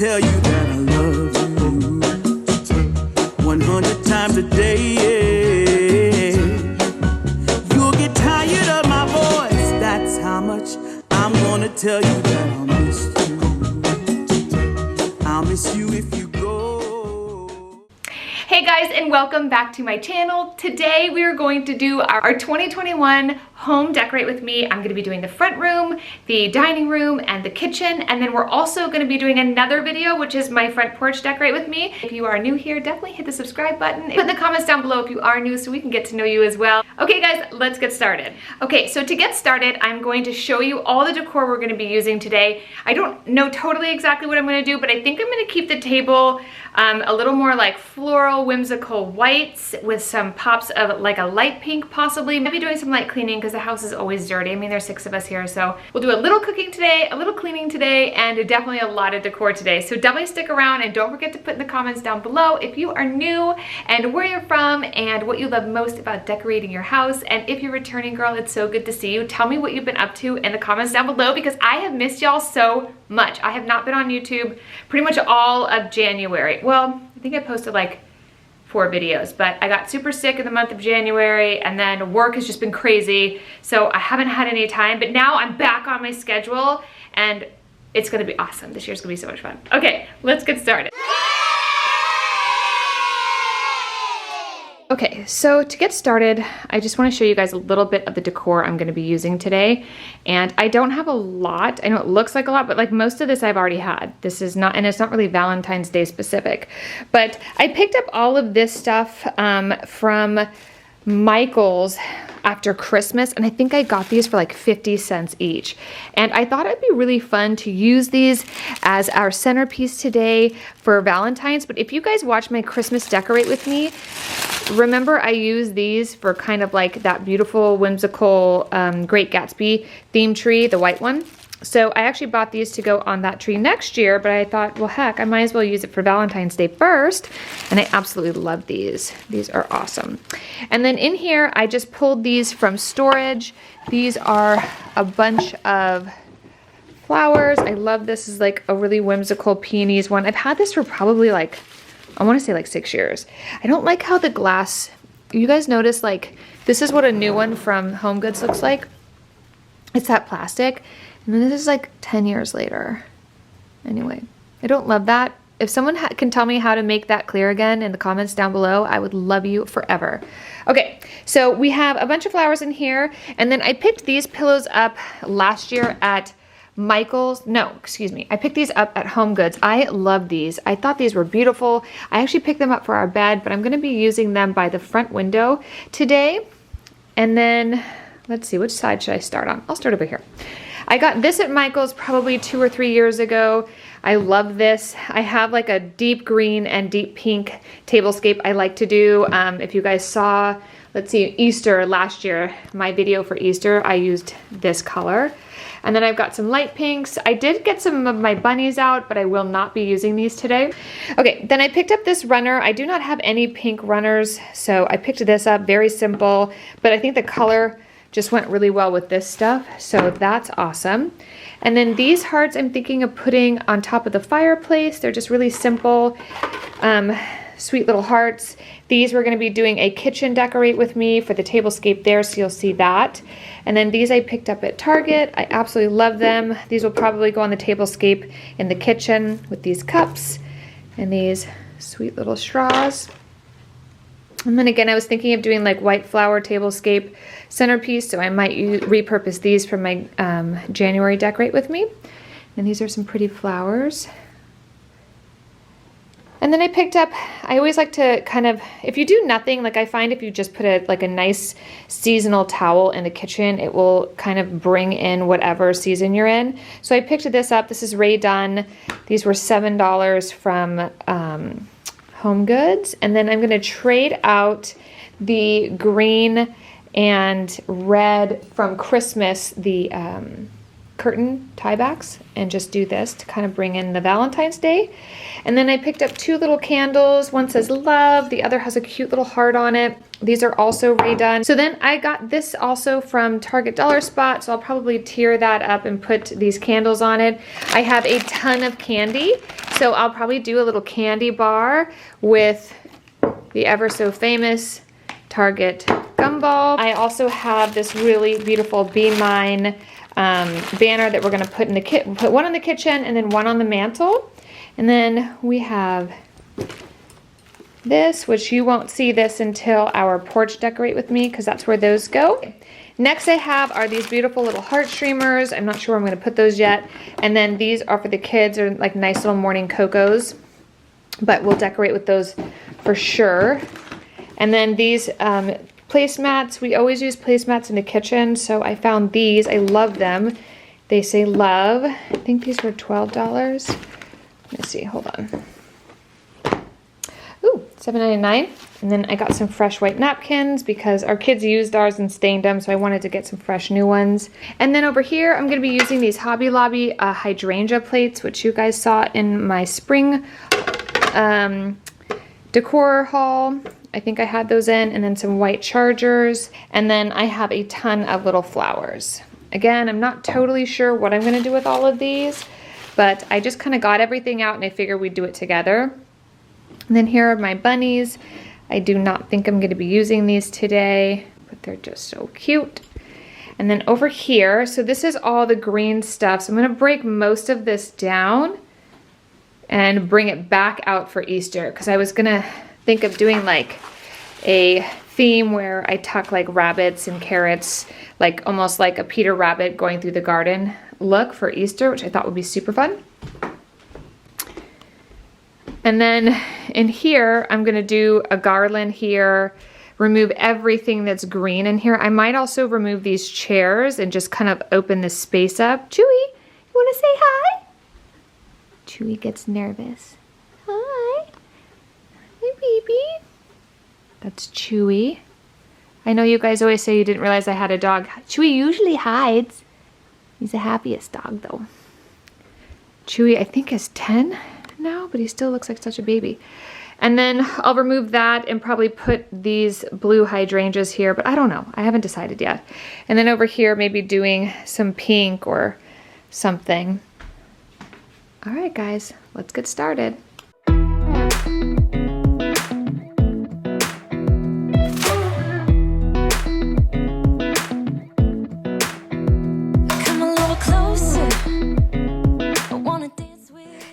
tell you that I love you 100 times a day. You'll get tired of my voice, that's how much I'm gonna tell you that I'll miss you. I'll miss you if you go. Hey guys, and welcome back to my channel. Today we are going to do our 2021 home decorate with me. I'm gonna be doing the front room, the dining room, and the kitchen. And then we're also gonna be doing another video, which is my front porch decorate with me. If you are new here, definitely hit the subscribe button. Put in the comments down below if you are new so we can get to know you as well. Okay guys, let's get started. Okay, so to get started, I'm going to show you all the decor we're gonna be using today. I don't know totally exactly what I'm gonna do, but I think I'm gonna keep the table a little more like floral, whimsical whites with some pops of like a light pink possibly. Maybe doing some light cleaning because the house is always dirty. I mean, there's 6 of us here, so we'll do a little cooking today, a little cleaning today, and definitely a lot of decor today. So definitely stick around, and don't forget to put in the comments down below if you are new and where you're from and what you love most about decorating your house. And if you're returning, girl, it's so good to see you. Tell me what you've been up to in the comments down below because I have missed y'all so much. I have not been on YouTube pretty much all of January. Well, I think I posted like 4 videos, but I got super sick in the month of January and then work has just been crazy. So I haven't had any time, but now I'm back on my schedule and it's gonna be awesome. This year's gonna be so much fun. Okay, let's get started. Okay, so to get started, I just want to show you guys a little bit of the decor I'm going to be using today. And I don't have a lot. I know it looks like a lot, but like most of this I've already had. This is not, and it's not really Valentine's Day specific. But I picked up all of this stuff from Michael's after Christmas, and I think I got these for like 50 cents each. And I thought it'd be really fun to use these as our centerpiece today for Valentine's. But if you guys watch my Christmas decorate with me, remember I use these for kind of like that beautiful, whimsical Great Gatsby theme tree, the white one. So I actually bought these to go on that tree next year, but I thought, well, heck, I might as well use it for Valentine's Day first. And I absolutely love these. These are awesome. And then in here, I just pulled these from storage. These are a bunch of flowers. I love this. This is like a really whimsical peonies one. I've had this for probably like, I want to say like 6 years. I don't like how the glass, you guys notice like, this is what a new one from Home Goods looks like. It's that plastic. And then this is like 10 years later. Anyway, I don't love that. If someone can tell me how to make that clear again in the comments down below, I would love you forever. Okay, so we have a bunch of flowers in here. And then I picked these pillows up last year at Michael's. No, excuse me. I picked these up at Home Goods. I love these. I thought these were beautiful. I actually picked them up for our bed, but I'm going to be using them by the front window today. And then, let's see, which side should I start on? I'll start over here. I got this at Michael's probably 2 or 3 years ago. I love this. I have like a deep green and deep pink tablescape I like to do. If you guys saw, let's see, Easter last year, my video for Easter, I used this color. And then I've got some light pinks. I did get some of my bunnies out, but I will not be using these today. Okay, then I picked up this runner. I do not have any pink runners, so I picked this up, very simple, but I think the color just went really well with this stuff, so that's awesome. And then these hearts I'm thinking of putting on top of the fireplace. They're just really simple, sweet little hearts. These we're gonna be doing a kitchen decorate with me for the tablescape there, so you'll see that. And then these I picked up at Target. I absolutely love them. These will probably go on the tablescape in the kitchen with these cups and these sweet little straws. And then again, I was thinking of doing like white flower tablescape centerpiece, so I might repurpose these for my January decorate with me. And these are some pretty flowers. And then I picked up, I always like to kind of, if you do nothing, like I find if you just put like a nice seasonal towel in the kitchen, it will kind of bring in whatever season you're in. So I picked this up. This is Ray Dunn. These were $7 from Home Goods. And then I'm going to trade out the green and red from Christmas, the curtain tiebacks and just do this to kind of bring in the Valentine's Day. And then I picked up 2 little candles. One says love, the other has a cute little heart on it. These are also redone. So then I got this also from Target Dollar Spot, so I'll probably tear that up and put these candles on it. I have a ton of candy, so I'll probably do a little candy bar with the ever so famous Target gumball. I also have this really beautiful Be Mine banner that we're gonna put in the put one in the kitchen and then one on the mantle. And then we have this, which you won't see this until our porch decorate with me, because that's where those go. Next I have are these beautiful little heart streamers. I'm not sure where I'm gonna put those yet. And then these are for the kids, are like nice little morning cocos, but we'll decorate with those for sure. And then these placemats, we always use placemats in the kitchen, so I found these. I love them. They say love. I think these were $12. Let me see, hold on. Ooh, $7.99. And then I got some fresh white napkins because our kids used ours and stained them, so I wanted to get some fresh new ones. And then over here, I'm gonna be using these Hobby Lobby hydrangea plates, which you guys saw in my spring decor haul. I think I had those in, and then some white chargers. And then I have a ton of little flowers. Again, I'm not totally sure what I'm gonna do with all of these, but I just kind of got everything out and I figured we'd do it together. And then here are my bunnies. I do not think I'm gonna be using these today, but they're just so cute. And then over here, so this is all the green stuff. So I'm gonna break most of this down and bring it back out for Easter, because I was gonna think of doing like a theme where I tuck like rabbits and carrots, like almost like a Peter Rabbit going through the garden look for Easter, which I thought would be super fun. And then in here, I'm gonna do a garland here, remove everything that's green in here. I might also remove these chairs and just kind of open this space up. Chewy, you wanna say hi? Chewy gets nervous. Hi. Hi, baby. That's Chewy. I know you guys always say you didn't realize I had a dog. Chewy usually hides. He's the happiest dog though. Chewy, I think, is 10 now, but he still looks like such a baby. And then I'll remove that and probably put these blue hydrangeas here, but I don't know. I haven't decided yet. And then over here, maybe doing some pink or something. All right, guys, let's get started.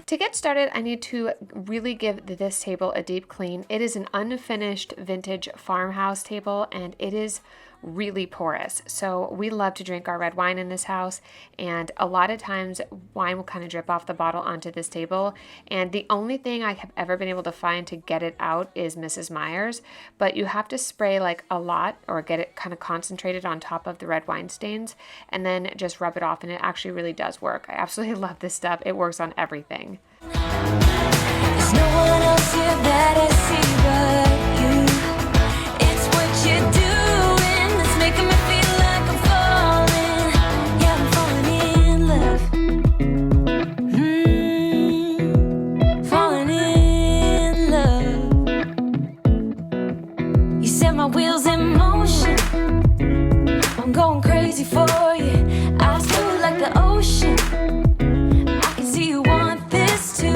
To get started, I need to really give this table a deep clean. It is an unfinished vintage farmhouse table, and it is really porous. So we love to drink our red wine in this house, and a lot of times wine will kind of drip off the bottle onto this table. And the only thing I have ever been able to find to get it out is Mrs. Meyer's, but you have to spray like a lot or get it kind of concentrated on top of the red wine stains and then just rub it off, and it actually really does work. I absolutely love this stuff. It works on everything. There's no one else here that I see but you. It's what you're doing that's making me feel like I'm falling. Yeah, I'm falling in love. Falling in love. You set my wheels in motion. I'm going crazy for you. I feel like the ocean. I can see you want this too.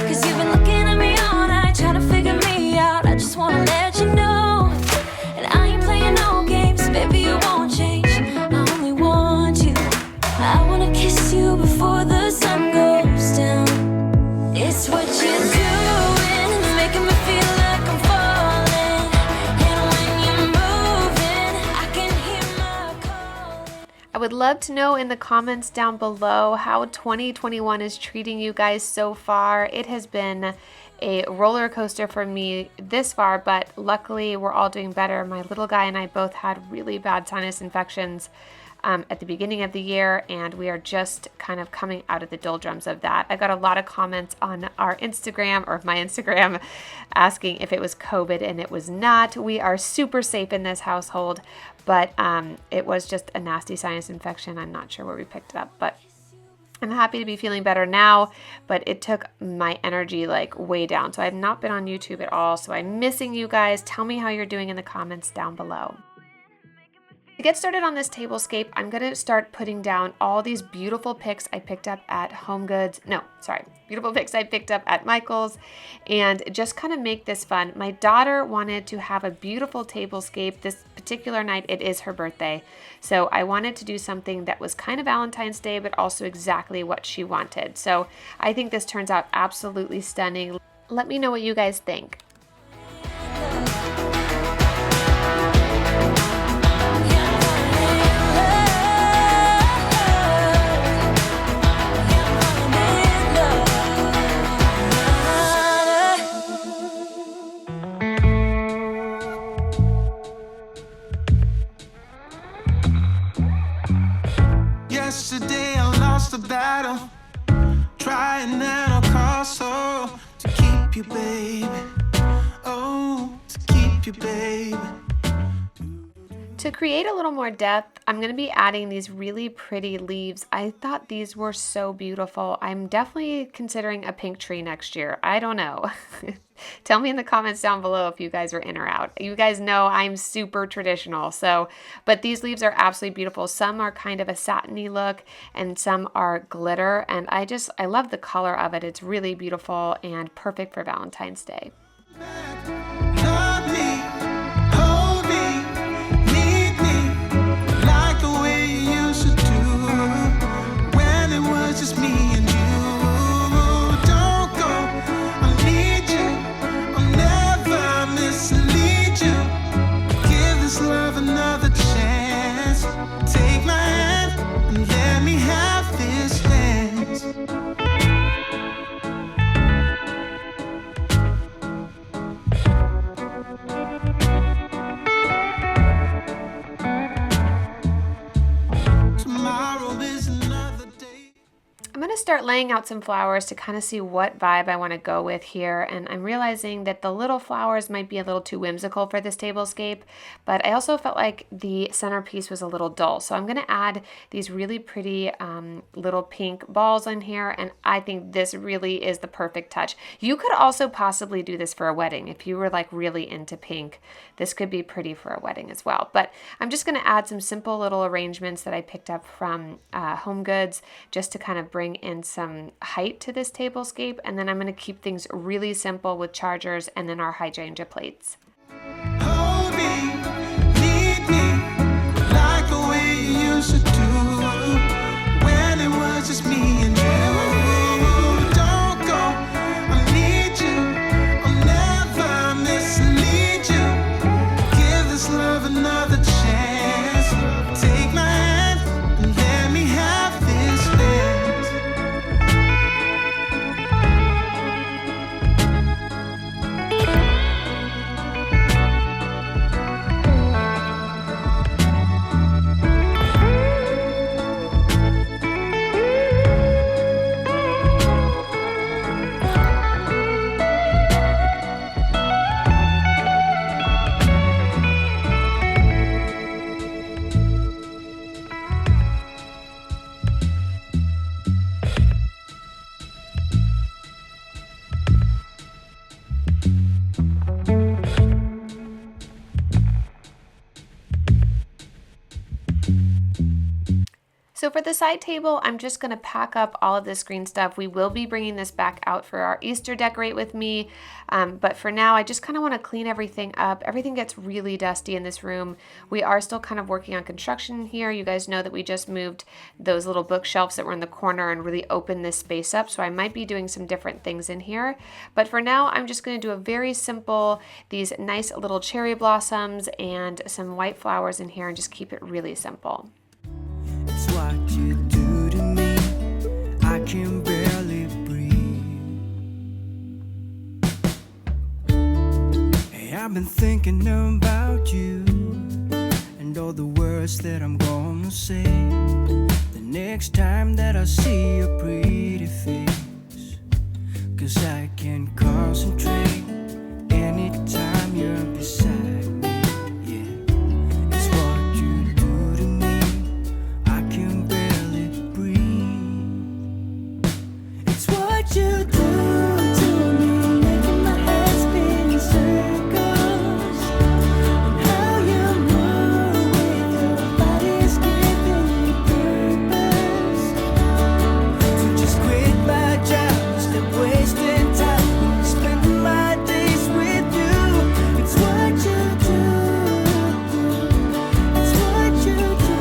Cause you've been looking at me all night, trying to figure me out. I just wanna let you know, and I ain't playing no games, baby, you won't change. I only want you. I wanna kiss you before the sun goes down. It's what you're doing, it's making me feel like I'm falling. And when you're moving, I can hear my calling. I would love to know in the comments down below how 2021 is treating you guys so far. It has been a roller coaster for me this far, but luckily we're all doing better. My little guy and I both had really bad sinus infections at the beginning of the year, and we are just kind of coming out of the doldrums of that. I got a lot of comments on our Instagram, or my Instagram, asking if it was COVID, and it was not. We are super safe in this household, but it was just a nasty sinus infection. I'm not sure where we picked it up, but I'm happy to be feeling better now, but it took my energy like way down. So I've not been on YouTube at all. So I'm missing you guys. Tell me how you're doing in the comments down below. To get started on this tablescape, I'm going to start putting down all these beautiful picks I picked up at beautiful picks I picked up at Michael's, and just kind of make this fun. My daughter wanted to have a beautiful tablescape. This particular night, it is her birthday. So I wanted to do something that was kind of Valentine's Day, but also exactly what she wanted. So I think this turns out absolutely stunning. Let me know what you guys think. Yesterday I lost the battle, trying at all costs, oh, to keep you, baby. Oh, to keep you, baby. To create a little more depth, I'm going to be adding these really pretty leaves. I thought these were so beautiful. I'm definitely considering a pink tree next year. I don't know. Tell me in the comments down below if you guys are in or out. You guys know I'm super traditional, but these leaves are absolutely beautiful. Some are kind of a satiny look and some are glitter, and I love the color of it. It's really beautiful and perfect for Valentine's Day. Love me, hold me, need me, like the way you used to do, when it was just me and you. Don't go, I need you, I'll never mislead you. Give this love another chance. Take my hand and let me have this dance. I'm going to start laying out some flowers to kind of see what vibe I want to go with here, and I'm realizing that the little flowers might be a little too whimsical for this tablescape, but I also felt like the centerpiece was a little dull, so I'm going to add these really pretty little pink balls in here, and I think this really is the perfect touch. You could also possibly do this for a wedding if you were like really into pink. This could be pretty for a wedding as well, but I'm just going to add some simple little arrangements that I picked up from Home Goods just to kind of bring in some height to this tablescape, and then I'm going to keep things really simple with chargers and then our hydrangea plates. Hold me, need me, like the way you used to do, when it was just me and you. Don't go, I need you, I'll never mislead you. Give this love another chance. Take my hand and let me have this dance. So for the side table, I'm just going to pack up all of this green stuff. We will be bringing this back out for our Easter decorate with me, but for now, I just kind of want to clean everything up. Everything gets really dusty in this room. We are still kind of working on construction here. You guys know that we just moved those little bookshelves that were in the corner and really opened this space up, so I might be doing some different things in here. But for now, I'm just going to do a very simple, these nice little cherry blossoms and some white flowers in here and just keep it really simple. It's what you do to me, I can barely breathe. Hey, I've been thinking about you and all the words that I'm gonna gonna say the next time that I see your pretty face? 'Cause I can't concentrate anytime you're beside me. Yeah, it's what you do to me. I can barely breathe. It's what you do to me, making my head spin in circles. And how you move with your body's giving me purpose. So just quit my job, stop wasting time, spending my days with you. It's what you do. It's what you do.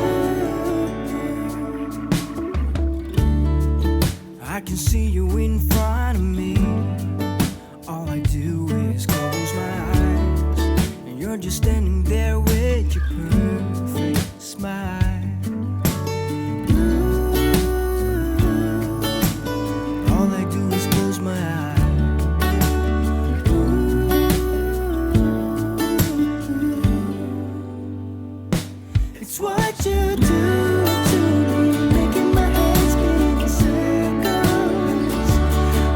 I can see you in front of me. All I do is close my eyes, and you're just standing there with your perfect smile. Ooh, all I do is close my eyes. Ooh, it's what you do to me, making my head spin in circles.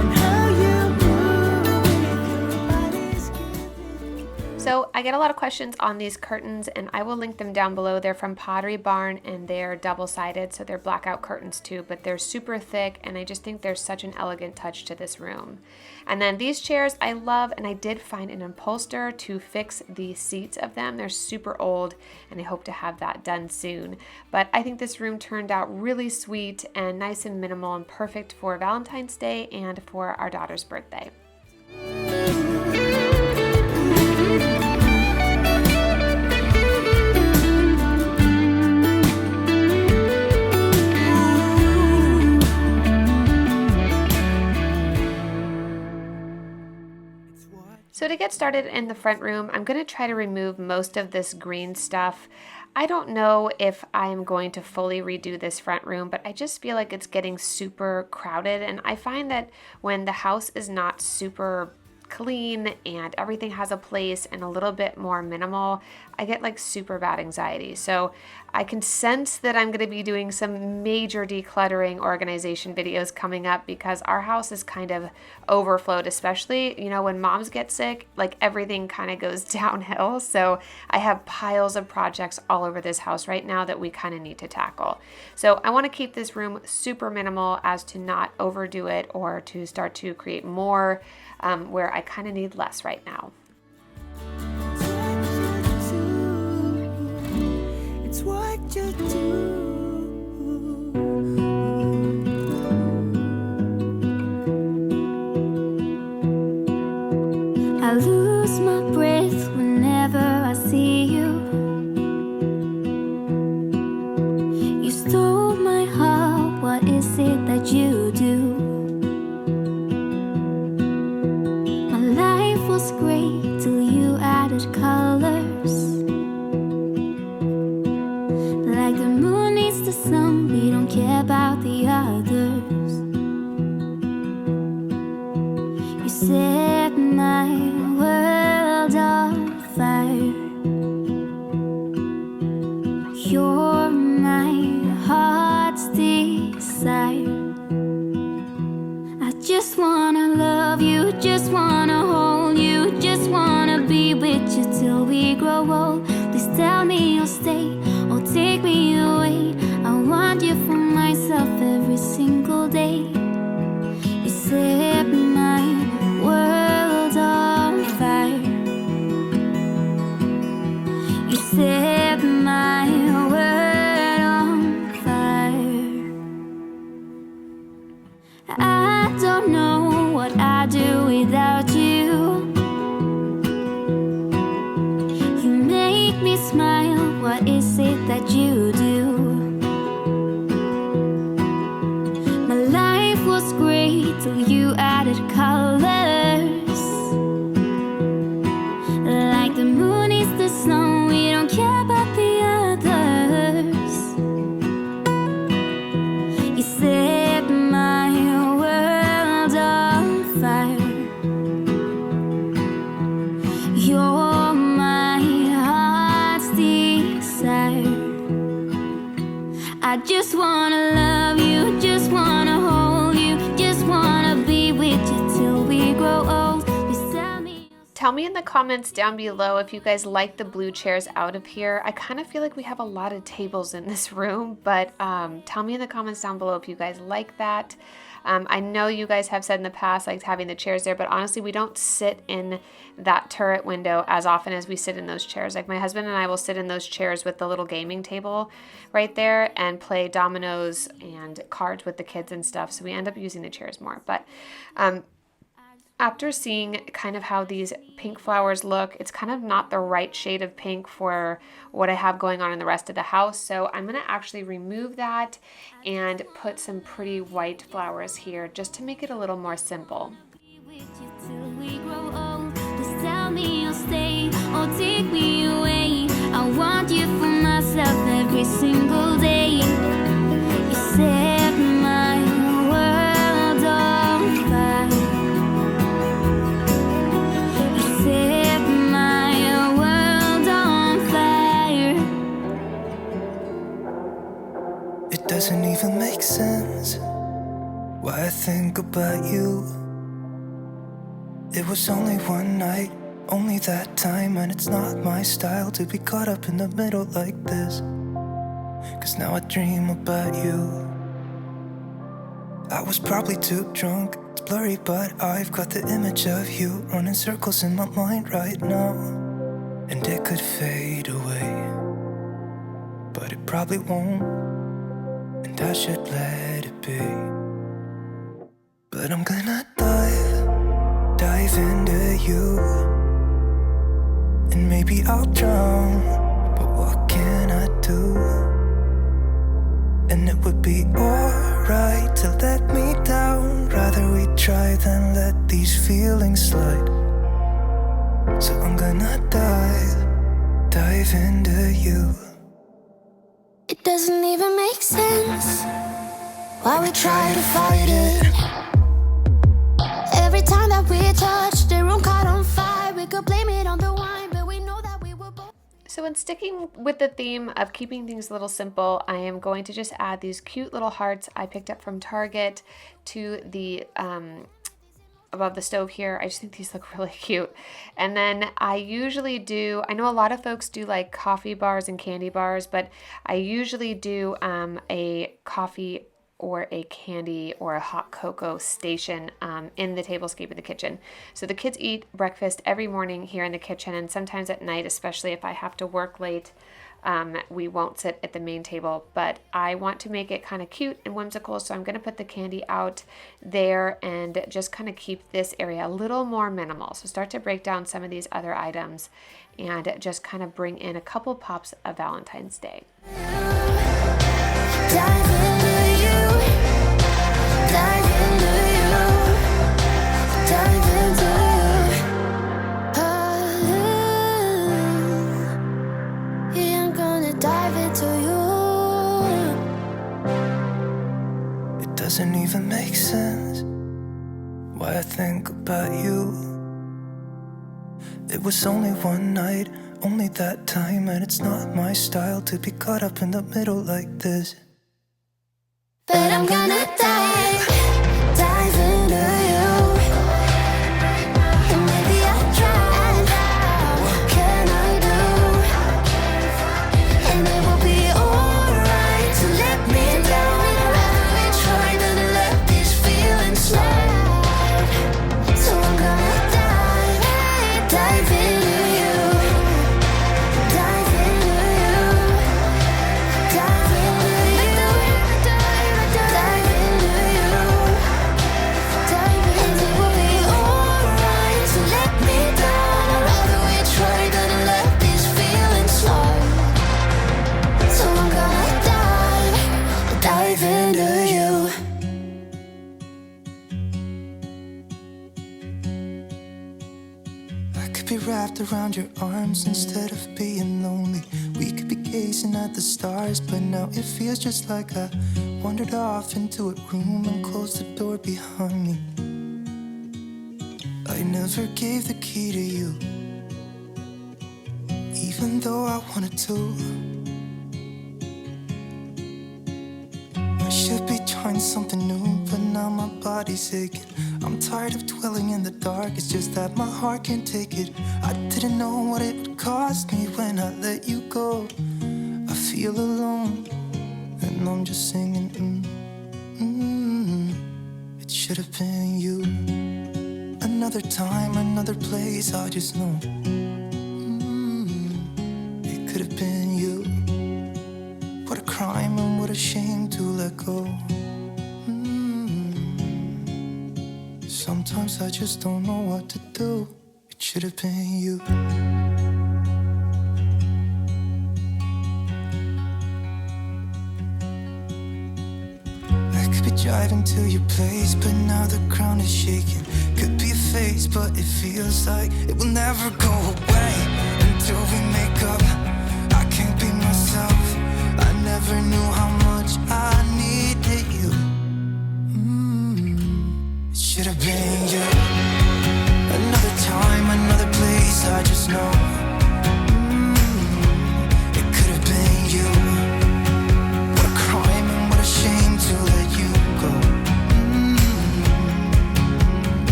And how you move with your body's giving. So I get a lot of questions on these curtains, and I will link them down below. They're from Pottery Barn, and they're double-sided, so they're blackout curtains too, but they're super thick, and I just think there's such an elegant touch to this room. And then these chairs I love, and I did find an upholster to fix the seats of them. They're super old, and I hope to have that done soon. But I think this room turned out really sweet and nice and minimal and perfect for Valentine's Day and for our daughter's birthday. So to get started in the front room, I'm going to try to remove most of this green stuff. I don't know if I'm going to fully redo this front room, but I just feel like it's getting super crowded, and I find that when the house is not super clean and everything has a place and a little bit more minimal, I get like super bad anxiety. So I can sense that I'm going to be doing some major decluttering organization videos coming up, because our house is kind of overflowed, especially, you know, when moms get sick, like everything kind of goes downhill. So I have piles of projects all over this house right now that we kind of need to tackle. So I want to keep this room super minimal as to not overdo it or to start to create more where I kind of need less right now. It's what you do. I lose my breath whenever I see you. You stole my heart, what is it that you do? My life was great till you added colors. Like the moon needs the sun, we don't care about the others. You set my world on fire. You're my heart's desire. I just wanna love you, just wanna hold you, just wanna be with you till we grow old. Please tell me you'll stay or take me away. I want you for myself every single day. You set my world on fire. You set my world on fire. I don't know what I'd do without you. I just wanna love you, just wanna hold you, just wanna be with you till we grow old. Please tell me. Tell me in the comments down below if you guys like the blue chairs out of here. I kind of feel like we have a lot of tables in this room, but tell me in the comments down below if you guys like that. I know you guys have said in the past like having the chairs there, but honestly we don't sit in that turret window as often as we sit in those chairs. Like my husband and I will sit in those chairs with the little gaming table right there and play dominoes and cards with the kids and stuff. So we end up using the chairs more. But after seeing kind of how these pink flowers look, it's kind of not the right shade of pink for what I have going on in the rest of the house. So I'm going to actually remove that and put some pretty white flowers here just to make it a little more simple. With you till we grow old. Just tell me you'll stay or take me away. I want you for myself every single day. You set my world on fire. You set my world on fire. It doesn't even make sense why I think about you. It was only one night, only that time, and it's not my style to be caught up in the middle like this. 'Cause now I dream about you. I was probably too drunk, it's blurry, but I've got the image of you running circles in my mind right now. And it could fade away, but it probably won't, and I should let it be. But I'm gonna dive into you, and maybe I'll drown, but what can I do? And it would be alright to let me down. Rather we try than let these feelings slide. So I'm gonna dive into you. It doesn't even make sense why we try to fight it. Every time that we touch, the room caught on fire. We could blame it on the wine, but we know that we were both. So in sticking with the theme of keeping things a little simple, I am going to just add these cute little hearts I picked up from Target to the above the stove here. I just think these look really cute. And then I usually do, I know a lot of folks do like coffee bars and candy bars, but I usually do a coffee or a candy or a hot cocoa station in the tablescape in the kitchen. So the kids eat breakfast every morning here in the kitchen, and sometimes at night, especially if I have to work late, we won't sit at the main table. But I want to make it kind of cute and whimsical, so I'm going to put the candy out there and just kind of keep this area a little more minimal. So start to break down some of these other items and just kind of bring in a couple pops of Valentine's Day. Dive into you, dive into you, dive into you. Yeah, I'm gonna dive into you. It doesn't even make sense why I think about you. It was only one night, only that time, and it's not my style to be caught up in the middle like this. But I'm gonna dive into you. And maybe I'll try. What can I do? And it will be alright to let me down. Rather we try than let these feelings slide. So I'm gonna dive into you. Dive into you. Dive into you. Dive into you. Dive into you. And it will be alright to let me down. Rather we try than let these feelings slide. So I'm gonna dive into you. I could be wrapped around your arms instead of being lonely. We could be gazing at the stars, but now it feels just like I wandered off into a room and closed the door behind me. I never gave the key to you, even though I wanted to. something new, but now my body's aching. I'm tired of dwelling in the dark, it's just that my heart can't take it. I didn't know what it would cost me when I let you go. I feel alone, and I'm just singing, It should have been you. Another time, another place, I just know. It could have been you. What a crime and what a shame to let go. Sometimes I just don't know what to do. It should have been you. I could be driving to your place, but now the ground is shaking. Could be a phase, but it feels like it will never go away until we make up. I can't be myself. I never knew how much I needed you. It should have been you. Another time, another place, I just know. It could have been you. What a crime and what a shame to let you go.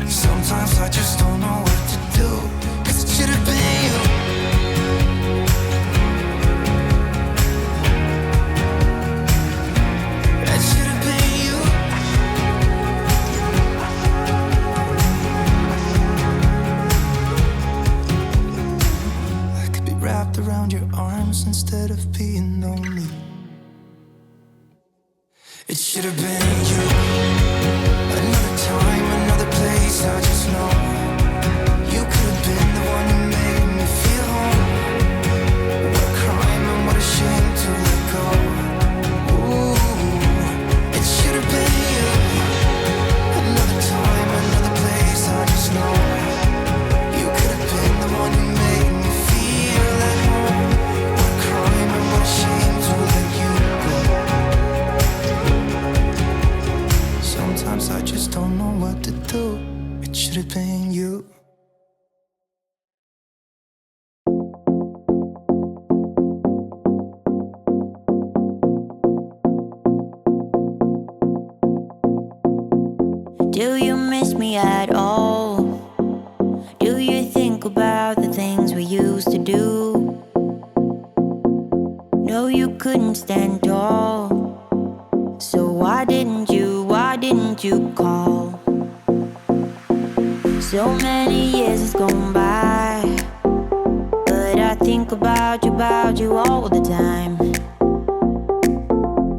Sometimes I just don't know what to do, 'cause it should have been you. It should have been you. I could be wrapped around your arms instead of being lonely. It should have been you. Another time, another place, I just know. You could have been the one who made me feel home. What a crime and what a shame to let go. Ooh, it should have been you. Another time, another place, I just know. You could have been the one who made me feel at home. What a crime and what a shame to let you go. Sometimes I just don't know what to do. It should have been you. Do you miss me at all? Do you think about the things we used to do? No, you couldn't stand tall. So why didn't you call? So many years has gone by, but I think about you all the time.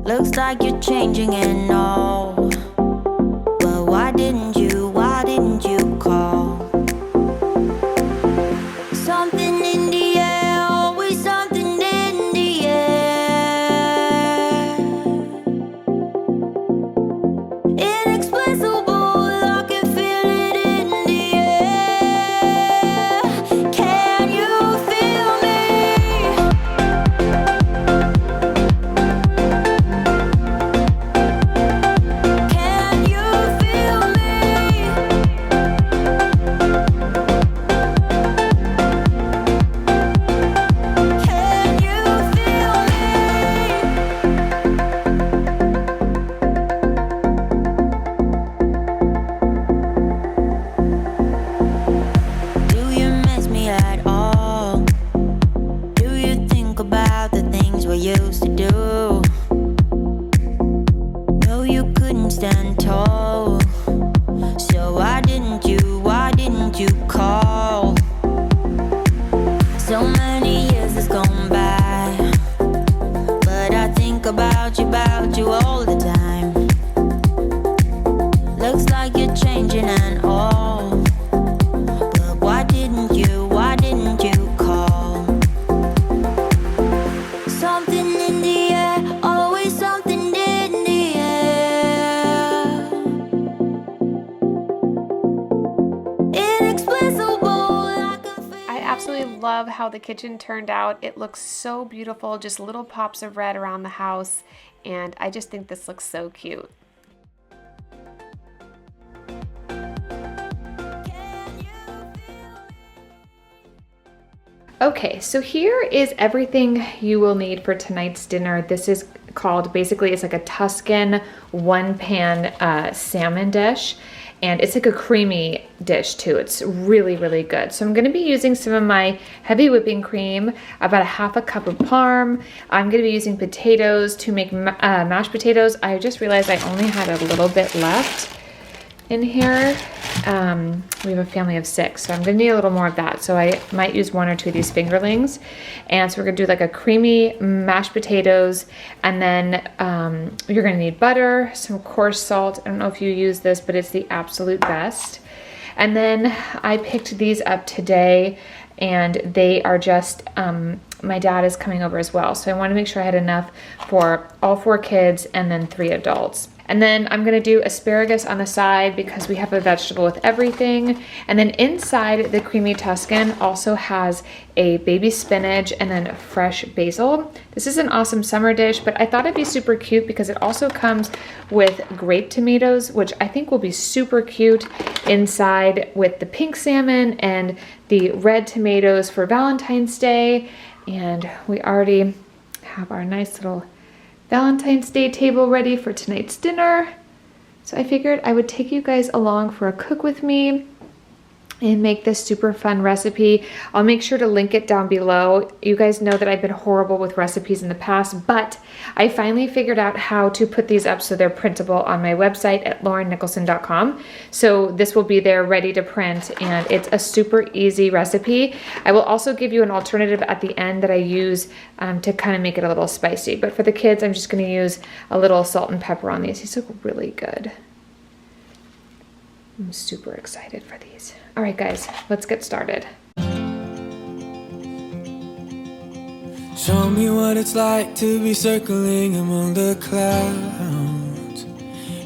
Looks like you're changing and all, but why didn't you call? Something in the air, always something in the air. Inexplicable, I can feel it in the air. Can you feel me? Can you feel me? Can you feel me? Do you miss me at all? Do you think about the things we used to do? No, you couldn't stand tall. So why didn't you call? So many years has gone by, but I think about you all the time. Looks like you're changing and all, but why didn't you call? Something in the air, always something in the air. Inexplicable, I can feel. I absolutely love how the kitchen turned out. It looks so beautiful, just little pops of red around the house, and I just think this looks so cute. Okay, so here is everything you will need for tonight's dinner. This is called, basically it's like a Tuscan one pan salmon dish. And it's like a creamy dish too. It's really, really good. So I'm gonna be using some of my heavy whipping cream, about a half a cup of parm. I'm gonna be using potatoes to make mashed potatoes. I just realized I only had a little bit left in here. We have a family of 6, so I'm gonna need a little more of that. So I might use 1 or 2 of these fingerlings. And so we're gonna do like a creamy mashed potatoes, and then you're gonna need butter, some coarse salt. I don't know if you use this, but it's the absolute best. And then I picked these up today, and they are just, my dad is coming over as well. So I wanna make sure I had enough for all 4 kids and then 3 adults. And then I'm gonna do asparagus on the side because we have a vegetable with everything. And then inside the creamy Tuscan also has a baby spinach and then fresh basil. This is an awesome summer dish, but I thought it'd be super cute because it also comes with grape tomatoes, which I think will be super cute inside with the pink salmon and the red tomatoes for Valentine's Day. And we already have our nice little Valentine's Day table ready for tonight's dinner. So I figured I would take you guys along for a cook with me and make this super fun recipe. I'll make sure to link it down below. You guys know that I've been horrible with recipes in the past, but I finally figured out how to put these up so they're printable on my website at laurennicholsen.com. So this will be there ready to print, and it's a super easy recipe. I will also give you an alternative at the end that I use to kind of make it a little spicy. But for the kids, I'm just gonna use a little salt and pepper on these. These look really good. I'm super excited for these. All right, guys, let's get started. Show me what it's like to be circling among the clouds.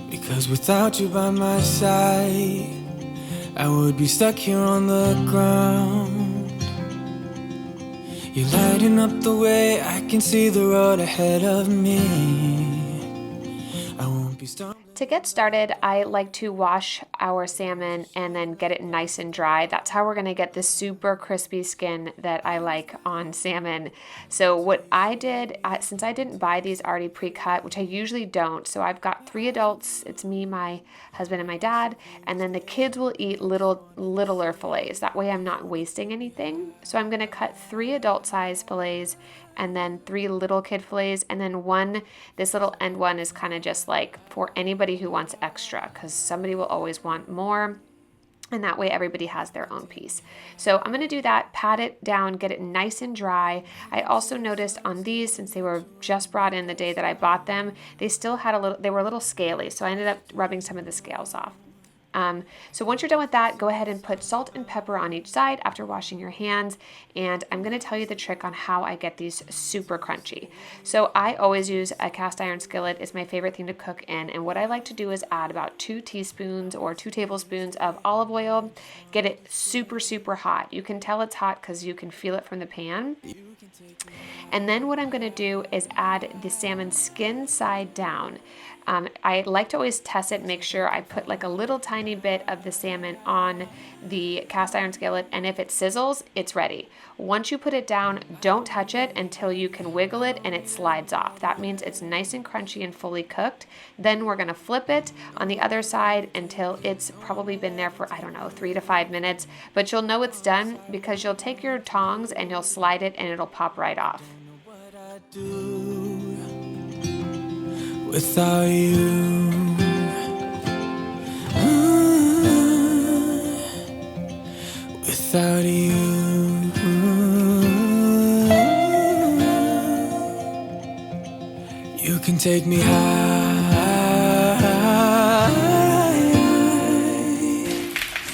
Because without you by my side, I would be stuck here on the ground. You're lighting up the way, I can see the road ahead of me. I won't be stumbling. To get started, I like to wash our salmon and then get it nice and dry. That's how we're gonna get the super crispy skin that I like on salmon. So what I did, since I didn't buy these already pre-cut, which I usually don't, so I've got 3 adults, it's me, my husband, and my dad, and then the kids will eat littler fillets. That way I'm not wasting anything. So I'm gonna cut 3 adult size fillets and then 3 little kid fillets, and then this little end one is kind of just like for anybody who wants extra, because somebody will always want more, and that way everybody has their own piece. So I'm gonna do that, pat it down, get it nice and dry. I also noticed on these, since they were just brought in the day that I bought them, they still had they were a little scaly, so I ended up rubbing some of the scales off. So once you're done with that, go ahead and put salt and pepper on each side after washing your hands. And I'm going to tell you the trick on how I get these super crunchy. So I always use a cast iron skillet. It's my favorite thing to cook in. And what I like to do is add about 2 teaspoons or 2 tablespoons of olive oil. Get it super, super hot. You can tell it's hot because you can feel it from the pan. And then what I'm going to do is add the salmon skin side down. I like to always test it, make sure I put like a little tiny bit of the salmon on the cast iron skillet, and if it sizzles, it's ready. Once you put it down, don't touch it until you can wiggle it and it slides off. That means it's nice and crunchy and fully cooked. Then we're gonna flip it on the other side until it's probably been there for, I don't know, 3 to 5 minutes, but you'll know it's done because you'll take your tongs and you'll slide it and it'll pop right off. Without you, without you, you can take me high.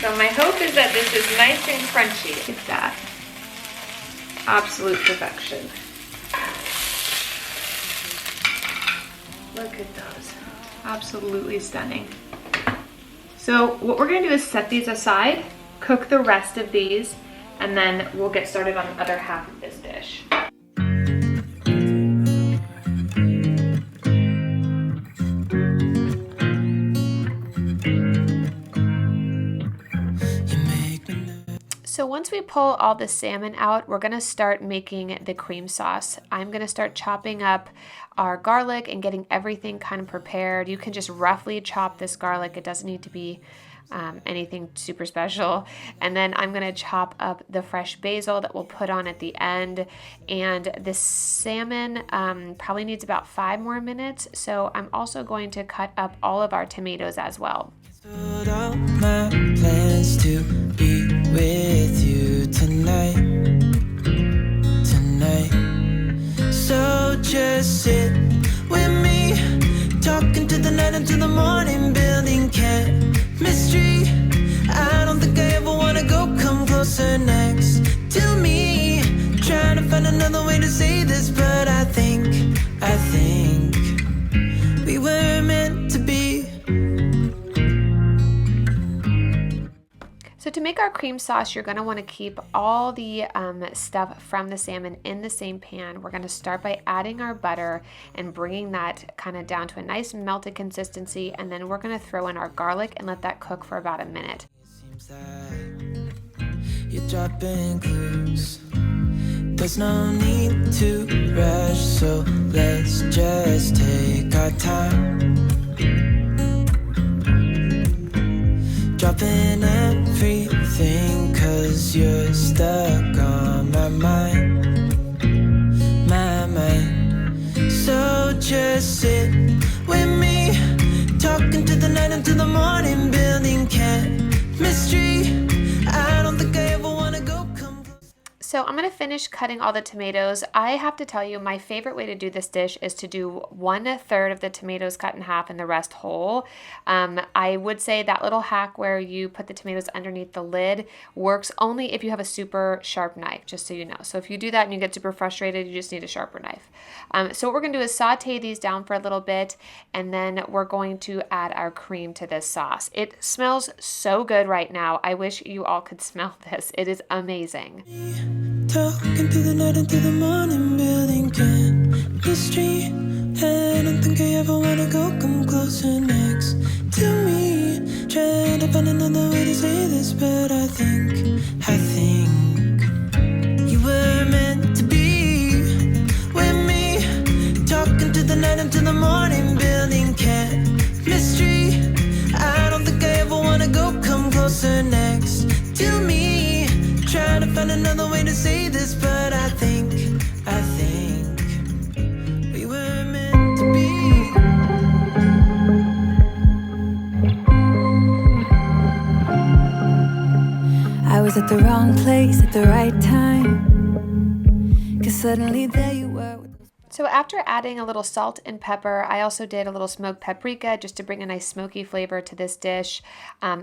So my hope is that this is nice and crunchy. Look at that. Absolute perfection. Look at those. Absolutely stunning. So what we're gonna do is set these aside, cook the rest of these, and then we'll get started on the other half of this dish. So once we pull all the salmon out, we're gonna start making the cream sauce. I'm gonna start chopping up our garlic and getting everything kind of prepared. You can just roughly chop this garlic. It doesn't need to be anything super special. And then I'm gonna chop up the fresh basil that we'll put on at the end. And the salmon probably needs about 5 more minutes. So I'm also going to cut up all of our tomatoes as well. All my plans to be with you tonight. So just sit with me, talking to the night until the morning, building chemistry. I don't think I ever wanna go come closer next to me. Trying to find another way to say this, but I think we were meant to be. So to make our cream sauce, you're going to want to keep all the stuff from the salmon in the same pan. We're going to start by adding our butter and bringing that kind of down to a nice melted consistency, and then we're going to throw in our garlic and let that cook for about a minute. Seems that you're dropping clues. There's no need to rush, so let's just take our time. Dropping everything, 'cause you're stuck on my mind. So just sit with me, talking to the night until the morning, building chemistry. I don't think I ever wanna go come close. So I'm going to finish cutting all the tomatoes. I have to tell you, my favorite way to do this dish is to do 1/3 of the tomatoes cut in half and the rest whole. I would say that little hack where you put the tomatoes underneath the lid works only if you have a super sharp knife, just so you know. So if you do that and you get super frustrated, you just need a sharper knife. So what we're going to do is saute these down for a little bit, and then we're going to add our cream to this sauce. It smells so good right now. I wish you all could smell this. It is amazing. Talking to the night until the morning, building chemistry. I don't think I ever wanna go come closer next to me. Trying to find another way to say this, but I think you were meant to be with me. Talking to the night until the morning, building chemistry. I don't think I ever wanna go come closer next to me. Trying to find another way to say this, but I think we were meant to be. I was at the wrong place at the right time, 'cause suddenly there you were with those. So after adding a little salt and pepper, I also did a little smoked paprika just to bring a nice smoky flavor to this dish.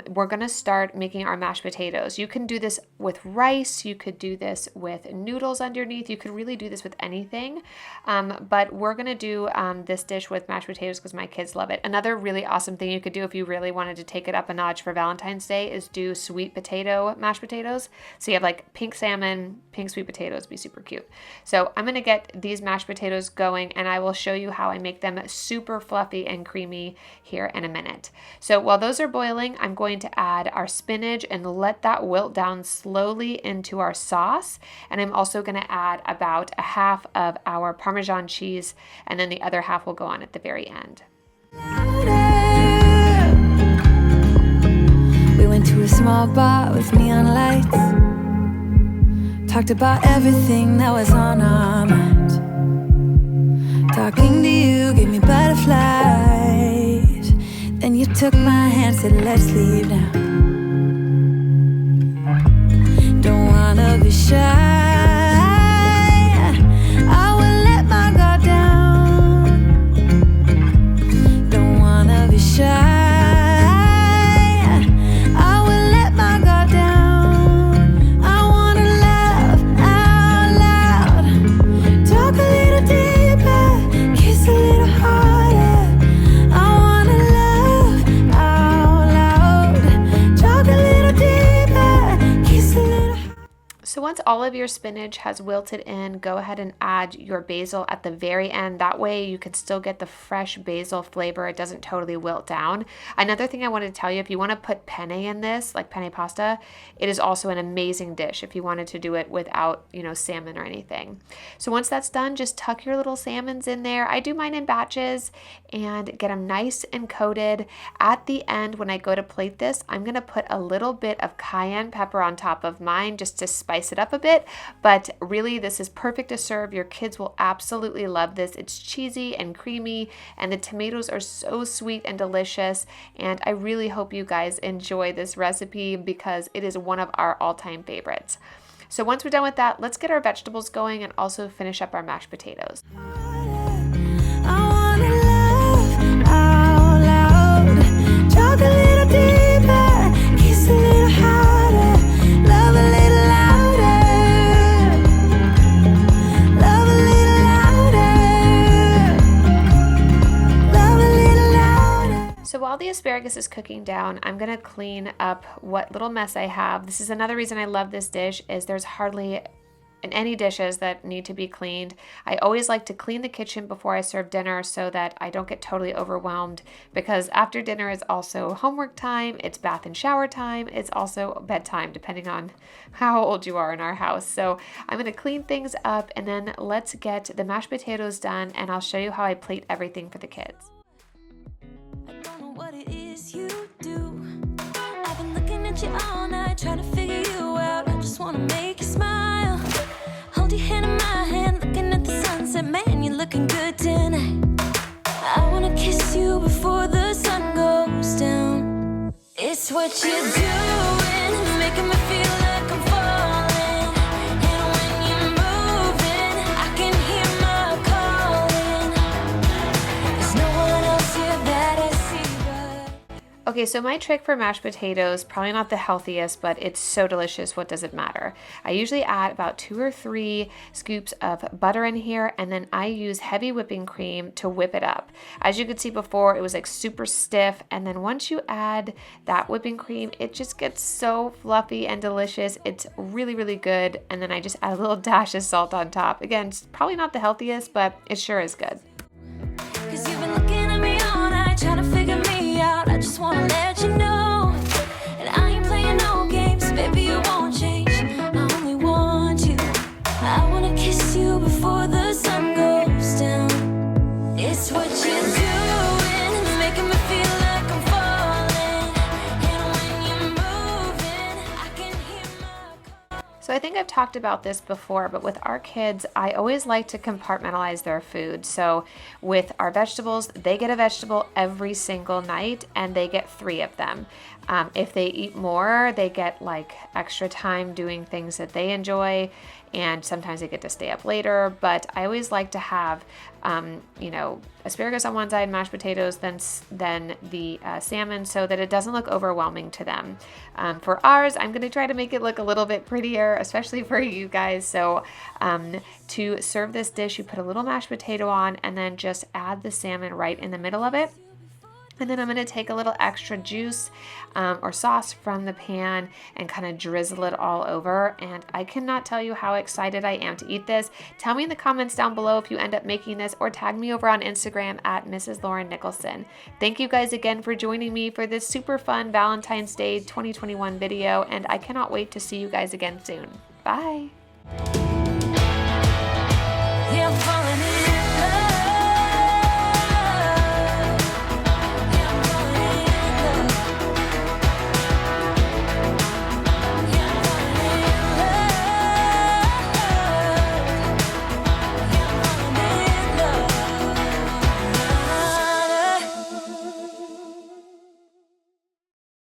We're gonna start making our mashed potatoes. You can do this with rice, you could do this with noodles underneath, you could really do this with anything. But we're gonna do this dish with mashed potatoes because my kids love it. Another really awesome thing you could do if you really wanted to take it up a notch for Valentine's Day is do sweet potato mashed potatoes. So you have like pink salmon, pink sweet potatoes, be super cute. So I'm gonna get these mashed potatoes going, and I will show you how I make them super fluffy and creamy here in a minute. So while those are boiling, I'm going to add our spinach and let that wilt down slowly into our sauce. And I'm also going to add about a half of our Parmesan cheese, and then the other half will go on at the very end. We went to a small bar with neon lights, talked about everything that was on our mind. Talking to you gave me butterflies. Then you took my hand, said let's leave now. Don't wanna be shy, I will let my guard down. Don't wanna be shy, I will let my guard down. I wanna laugh out loud, talk a little deeper, kiss a little harder. I wanna laugh out loud, talk a little deeper, kiss a little harder. So once all of your spinach has wilted in, go ahead and add your basil at the very end. That way you can still get the fresh basil flavor. It doesn't totally wilt down. Another thing I wanted to tell you, if you want to put penne in this, like penne pasta, it is also an amazing dish if you wanted to do it without, salmon or anything. So once that's done, just tuck your little salmons in there. I do mine in batches and get them nice and coated. At the end, when I go to plate this, I'm going to put a little bit of cayenne pepper on top of mine just to spice it up a bit. But really, this is perfect to serve. Your kids will absolutely love this. It's cheesy and creamy, and the tomatoes are so sweet and delicious. And I really hope you guys enjoy this recipe because it is one of our all-time favorites. So once we're done with that, let's get our vegetables going and also finish up our mashed potatoes. Talk a little deeper, kiss a little harder, love a little louder, love a little louder, love a little louder. So while the asparagus is cooking down, I'm gonna clean up what little mess I have. This is another reason I love this dish, is there's hardly any dishes that need to be cleaned. I always like to clean the kitchen before I serve dinner so that I don't get totally overwhelmed, because after dinner is also homework time, it's bath and shower time, it's also bedtime depending on how old you are in our house. So I'm going to clean things up and then let's get the mashed potatoes done, and I'll show you how I plate everything for the kids. I don't know what it is you do. I've been looking at you all night, trying to figure you out. I just want to make you smile. Hold your hand in my hand, looking at the sunset. Man, you're looking good tonight. I wanna kiss you before the sun goes down. It's what you're doing, making me feel like I'm falling. And when you're moving, I can hear my calling. There's no one else here that I see but... Okay, so my trick for mashed potatoes, probably not the healthiest, but it's so delicious, what does it matter? I usually add about 2 or 3 scoops of butter in here, and then I use heavy whipping cream to whip it up. As you could see before, it was like super stiff, and then once you add that whipping cream, it just gets so fluffy and delicious. It's really, really good, and then I just add a little dash of salt on top. Again, it's probably not the healthiest, but it sure is good. 'Cause you've been looking at me all night, trying to figure me out. I just wanna let you know, and I ain't playing no games, baby, you won't change. I only want you. I wanna kiss you before the sun goes down. It's what you're doing, making me feel like I'm falling. And when you're moving, I can hear my... So I think I've talked about this before, but with our kids, I always like to compartmentalize their food. So with our vegetables, they get a vegetable every single night and they get 3 of them. If they eat more, they get like extra time doing things that they enjoy, and sometimes they get to stay up later. But I always like to have, asparagus on one side, mashed potatoes, then the salmon, so that it doesn't look overwhelming to them. For ours, I'm going to try to make it look a little bit prettier, especially for you guys. So to serve this dish, you put a little mashed potato on and then just add the salmon right in the middle of it. And then I'm going to take a little extra juice or sauce from the pan and kind of drizzle it all over. And I cannot tell you how excited I am to eat this. Tell me in the comments down below if you end up making this, or tag me over on Instagram at Mrs. Lauren Nicholson. Thank you guys again for joining me for this super fun Valentine's Day 2021 video, and I cannot wait to see you guys again soon. Bye. Yeah,